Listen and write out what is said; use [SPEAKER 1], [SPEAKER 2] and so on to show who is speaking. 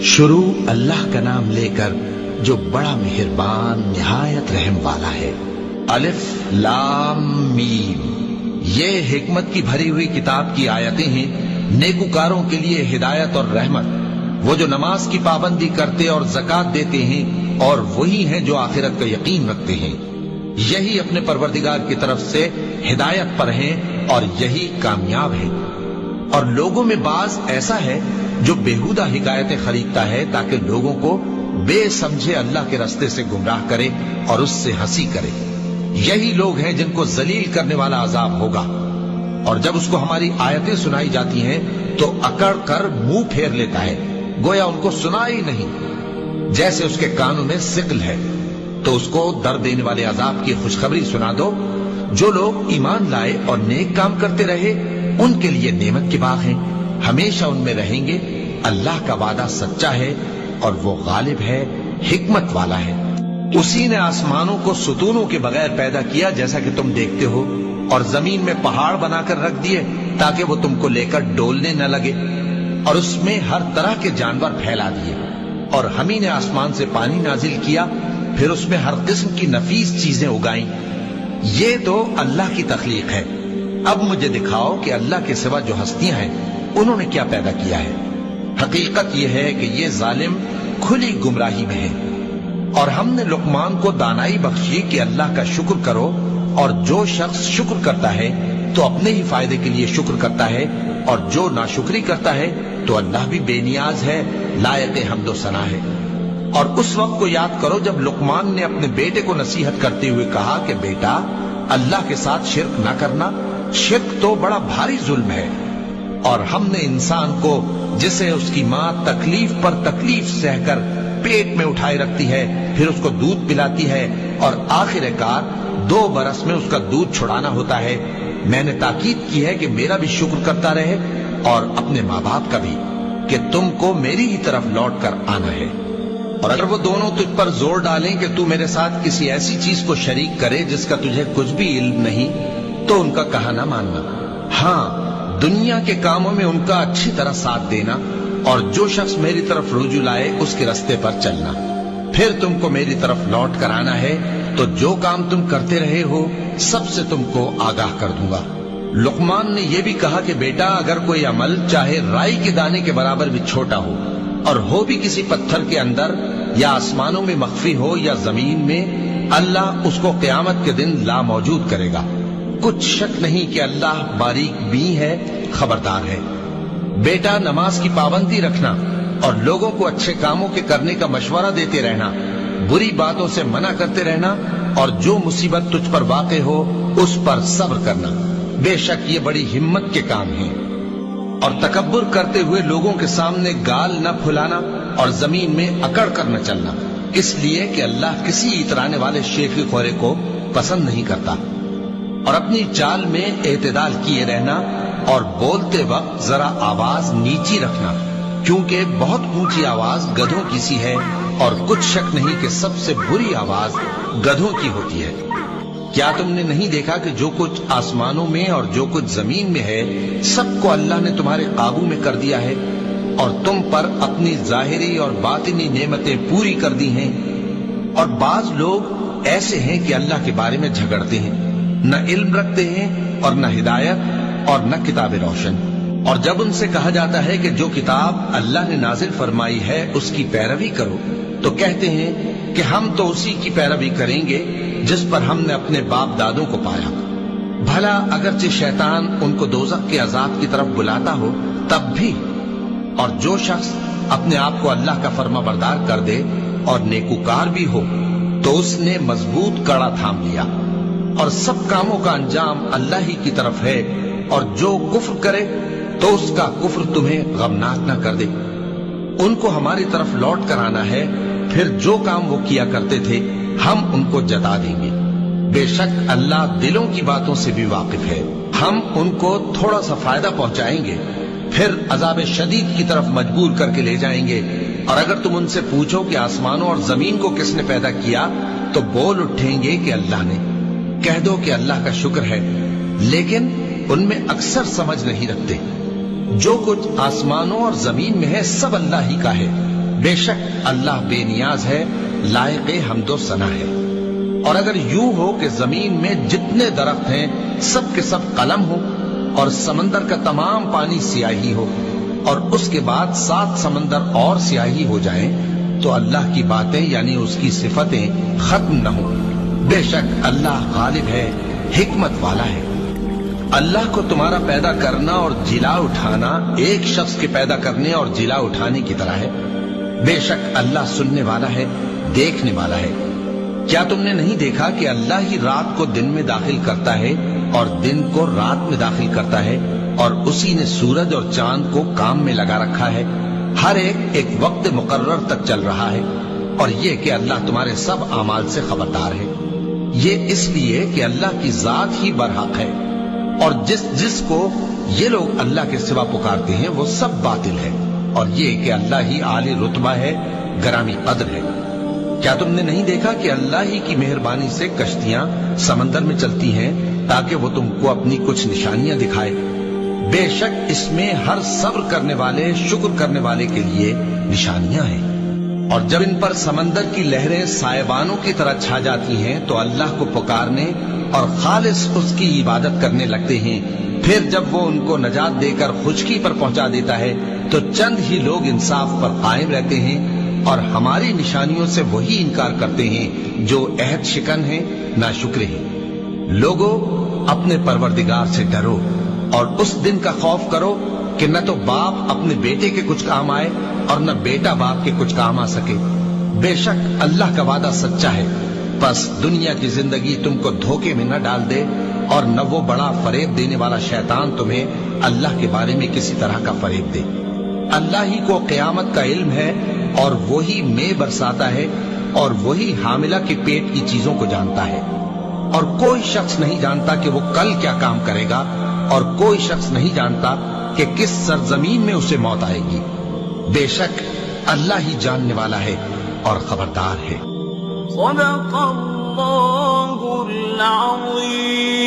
[SPEAKER 1] शुरू अल्लाह का नाम लेकर जो बड़ा मेहरबान निहायत रहम वाला है। अलिफ लाम मीम। ये हिकमत की भरी हुई किताब की आयतें हैं, नेकुकारों के लिए हिदायत और रहमत। वो जो नमाज की पाबंदी करते और ज़कात देते हैं और वही हैं जो आखिरत का यकीन रखते हैं। यही अपने परवरदिगार की तरफ से हिदायत पर हैं और यही कामयाब है। और लोगों में बाज ऐसा है जो बेहुदा हिकायतें खरीदता है ताकि लोगों को बेसमझे अल्लाह के रास्ते से गुमराह करे और उससे हंसी करे। यही लोग हैं जिनको जलील करने वाला अजाब होगा। और जब उसको हमारी आयतें सुनाई जाती हैं तो अकड़ कर मुंह फेर लेता है, गोया उनको सुना ही नहीं। जैसे उसके कानों में सिकल है। तो उसको दर्द देने वाले अजाब की खुशखबरी सुना दो। जो लोग ईमान लाए और नेक काम करते रहे उनके लिए नेमत के बाग हैं, हमेशा उनमें रहेंगे। अल्लाह का वादा सच्चा है और वो गालिब है, हिकमत वाला है। उसी ने आसमानों को सुतूनों के बगैर पैदा किया जैसा कि तुम देखते हो, और जमीन में पहाड़ बनाकर रख दिए ताकि वो तुमको लेकर डोलने न लगे, और उसमें हर तरह के जानवर फैला दिए। और हम ही ने आसमान से पानी नाजिल किया, फिर उसमें हर किस्म की नफीस चीजें उगाई। ये तो अल्लाह की तख्लीक है। अब मुझे दिखाओ कि अल्लाह के सिवा जो हस्तियां हैं उन्होंने क्या पैदा किया है। हकीकत यह है कि ये जालिम खुली गुमराही में है। और हमने लुकमान को दानाई बख्शी कि अल्लाह का शुक्र करो, और जो शख्स शुक्र करता है तो अपने ही फायदे के लिए शुक्र करता है, और जो नाशुक्री करता है तो अल्लाह भी बेनियाज है, लायक हम्दो सना है। और उस वक्त को याद करो जब लुकमान ने अपने बेटे को नसीहत करते हुए कहा कि बेटा, अल्लाह के साथ शिर्क ना करना, शिर्क तो बड़ा भारी जुल्म है। और हमने इंसान को, जिसे उसकी माँ तकलीफ पर तकलीफ सहकर पेट में उठाए रखती है, फिर उसको दूध पिलाती है और आखिरकार 2 बरस में उसका दूध छुड़ाना होता है, मैंने ताकीद की है कि मेरा भी शुक्र करता रहे और अपने माँ बाप का भी, कि तुमको मेरी ही तरफ लौट कर आना है। और अगर वो दोनों तुझ पर जोर डालें कि तू मेरे साथ किसी ऐसी चीज को शरीक करे जिसका तुझे कुछ भी इल्म नहीं, तो उनका कहा ना मानना। हाँ, दुनिया के कामों में उनका अच्छी तरह साथ देना, और जो शख्स मेरी तरफ रुजू लाए उसके रास्ते पर चलना। फिर तुमको मेरी तरफ लौट कर आना है, तो जो काम तुम करते रहे हो सबसे तुमको आगाह कर दूंगा। लुकमान ने यह भी कहा कि बेटा, अगर कोई अमल चाहे राई के दाने के बराबर भी छोटा हो और हो भी किसी पत्थर के अंदर या आसमानों में मख्फी हो या जमीन में, अल्लाह उसको क़यामत के दिन ला मौजूद करेगा। कुछ शक नहीं कि अल्लाह बारीक बीन है, खबरदार है। बेटा, नमाज की पाबंदी रखना और लोगों को अच्छे कामों के करने का मशवरा देते रहना, बुरी बातों से मना करते रहना, और जो मुसीबत तुझ पर वाक़े हो उस पर सब्र करना। बेशक ये बड़ी हिम्मत के काम हैं। और तकब्बुर करते हुए लोगों के सामने गाल न फुलाना और जमीन में अकड़ कर न चलना, इसलिए कि अल्लाह किसी इतराने वाले शेखी खोरे को पसंद नहीं करता। और अपनी चाल में एतदाल किए रहना, और बोलते वक्त जरा आवाज नीची रखना, क्योंकि बहुत ऊंची आवाज गधों की सी है, और कुछ शक नहीं कि सबसे बुरी आवाज गधों की होती है। क्या तुमने नहीं देखा कि जो कुछ आसमानों में और जो कुछ जमीन में है सबको अल्लाह ने तुम्हारे काबू में कर दिया है, और तुम पर अपनी जाहिरी और बातिनी नेमतें पूरी कर दी हैं। और बाज लोग ऐसे हैं कि अल्लाह के बारे में झगड़ते हैं, न इल्म रखते हैं और न हिदायत और न किताब रोशन। और जब उनसे कहा जाता है कि जो किताब अल्लाह ने नाजिल फरमाई है उसकी पैरवी करो, तो कहते हैं कि हम तो उसी की पैरवी करेंगे जिस पर हमने अपने बाप दादों को पाया। भला अगरचे शैतान उनको दोज़ख के अजाब की तरफ बुलाता हो तब भी। और जो शख्स अपने आप को अल्लाह का फर्मा बरदार कर दे और नेकुकार भी हो, तो उसने मजबूत कड़ा थाम लिया। और सब कामों का अंजाम अल्लाह ही की तरफ है। और जो कुफ्र करे तो उसका कुफ्र तुम्हें गमनाक न कर दे। उनको हमारी तरफ लौट कर आना है, फिर जो काम वो किया करते थे हम उनको जता देंगे। बेशक अल्लाह दिलों की बातों से भी वाकिफ है। हम उनको थोड़ा सा फायदा पहुंचाएंगे, फिर अजाब शदीद की तरफ मजबूर करके ले जाएंगे। और अगर तुम उनसे पूछो कि आसमानों और जमीन को किसने पैदा किया, तो बोल उठेंगे कि अल्लाह ने। कह दो कि अल्लाह का शुक्र है, लेकिन उनमें अक्सर समझ नहीं रखते। जो कुछ आसमानों और जमीन में है सब अल्लाह ही का है, بے شک اللہ بے نیاز ہے، لائق حمد و ثنا ہے۔ اور اگر یوں ہو کہ زمین میں جتنے درخت ہیں سب کے سب قلم ہو، اور سمندر کا تمام پانی سیاہی ہو، اور اس کے بعد 7 سمندر اور سیاہی ہو جائیں، تو اللہ کی باتیں یعنی اس کی صفتیں ختم نہ ہوں۔ بے شک اللہ غالب ہے، حکمت والا ہے۔ اللہ کو تمہارا پیدا کرنا اور جلا اٹھانا ایک شخص کے پیدا کرنے اور جلا اٹھانے کی طرح ہے۔ بے شک اللہ سننے والا ہے، دیکھنے والا ہے۔ کیا تم نے نہیں دیکھا کہ اللہ ہی رات کو دن میں داخل کرتا ہے اور دن کو رات میں داخل کرتا ہے، اور اسی نے سورج اور چاند کو کام میں لگا رکھا ہے، ہر ایک وقت مقرر تک چل رہا ہے، اور یہ کہ اللہ تمہارے سب اعمال سے خبردار ہے۔ یہ اس لیے کہ اللہ کی ذات ہی برحق ہے، اور جس کو یہ لوگ اللہ کے سوا پکارتے ہیں وہ سب باطل ہے، اور یہ کہ اللہ ہی عالی رتبہ ہے، گرامی قدر ہے۔ کیا تم نے نہیں دیکھا کہ اللہ ہی کی مہربانی سے کشتیاں سمندر میں چلتی ہیں تاکہ وہ تم کو اپنی کچھ نشانیاں دکھائے؟ بے شک اس میں ہر صبر کرنے والے، شکر کرنے والے کے لیے نشانیاں ہیں۔ اور جب ان پر سمندر کی لہریں سائبانوں کی طرح چھا جاتی ہیں تو اللہ کو پکارنے اور خالص اس کی عبادت کرنے لگتے ہیں، پھر جب وہ ان کو نجات دے کر خشکی پر پہنچا دیتا ہے تو چند ہی لوگ انصاف پر قائم رہتے ہیں، اور ہماری نشانیوں سے وہی انکار کرتے ہیں جو عہد شکن ہیں، ناشکرے ہیں۔ لوگو اپنے پروردگار سے ڈرو اور اس دن کا خوف کرو کہ نہ تو باپ اپنے بیٹے کے کچھ کام آئے اور نہ بیٹا باپ کے کچھ کام آ سکے۔ بے شک اللہ کا وعدہ سچا ہے، پس دنیا کی زندگی تم کو دھوکے میں نہ ڈال دے، اور نہ وہ بڑا فریب دینے والا شیطان تمہیں اللہ کے بارے میں کسی طرح کا فریب دے۔ اللہ ہی کو قیامت کا علم ہے، اور وہی مے برساتا ہے، اور وہی حاملہ کے پیٹ کی چیزوں کو جانتا ہے، اور کوئی شخص نہیں جانتا کہ وہ کل کیا کام کرے گا، اور کوئی شخص نہیں جانتا کہ کس سرزمین میں اسے موت آئے گی۔ بے شک اللہ ہی جاننے والا ہے اور خبردار ہے۔
[SPEAKER 2] صدق اللہ العظیم۔